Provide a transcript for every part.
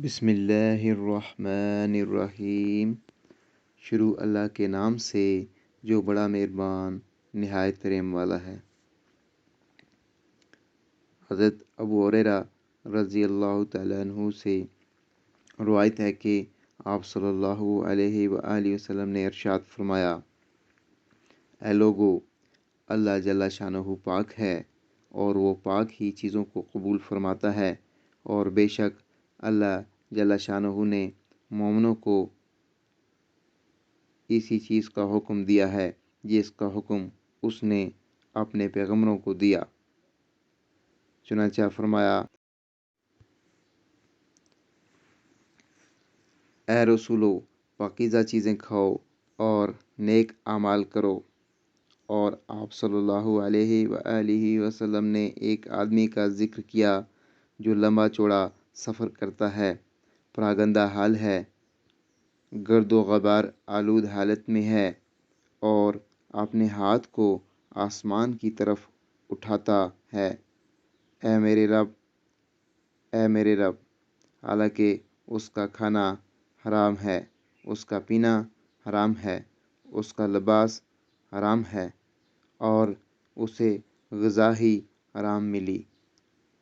بسم اللہ الرحمن الرحیم۔ شروع اللہ کے نام سے جو بڑا مہربان نہایت رحم والا ہے۔ حضرت ابو ہریرہ رضی اللہ تعالیٰ عنہ سے روایت ہے کہ آپ صلی اللہ علیہ وآلہ وسلم نے ارشاد فرمایا، اے لوگو، اللہ جل شانہ پاک ہے اور وہ پاک ہی چیزوں کو قبول فرماتا ہے، اور بے شک اللہ جل شانہ نے مومنوں کو اسی چیز کا حکم دیا ہے جس کا حکم اس نے اپنے پیغمبروں کو دیا۔ چنانچہ فرمایا، اے رسولو، پاکیزہ چیزیں کھاؤ اور نیک اعمال کرو۔ اور آپ صلی اللہ علیہ وآلہ وسلم نے ایک آدمی کا ذکر کیا جو لمبا چوڑا سفر کرتا ہے، پراگندہ حال ہے، گرد و غبار آلود حالت میں ہے، اور اپنے ہاتھ کو آسمان کی طرف اٹھاتا ہے، اے میرے رب، اے میرے رب، حالانکہ اس کا کھانا حرام ہے، اس کا پینا حرام ہے، اس کا لباس حرام ہے، اور اسے غذا ہی حرام ملی،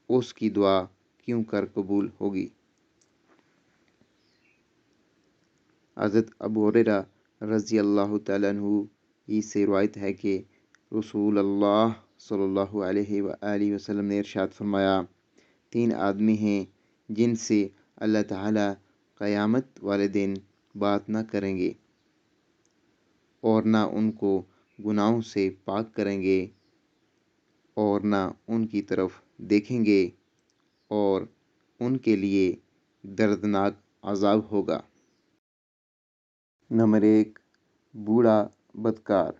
اس کی دعا کیوں کر قبول ہوگی؟ حضرت ابو ہریرہ رضی اللہ تعالیٰ عنہ ہی سے روایت ہے کہ رسول اللہ صلی اللہ علیہ وآلہ وسلم نے ارشاد فرمایا، 3 آدمی ہیں جن سے اللہ تعالیٰ قیامت والے دن بات نہ کریں گے اور نہ ان کو گناہوں سے پاک کریں گے اور نہ ان کی طرف دیکھیں گے، اور ان کے لیے دردناک عذاب ہوگا۔ نمبر 1، بوڑھا بدکار۔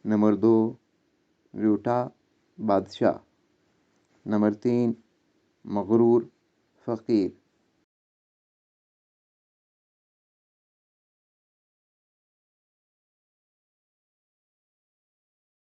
نمبر 2، روٹھا بادشاہ۔ نمبر 3، مغرور فقیر۔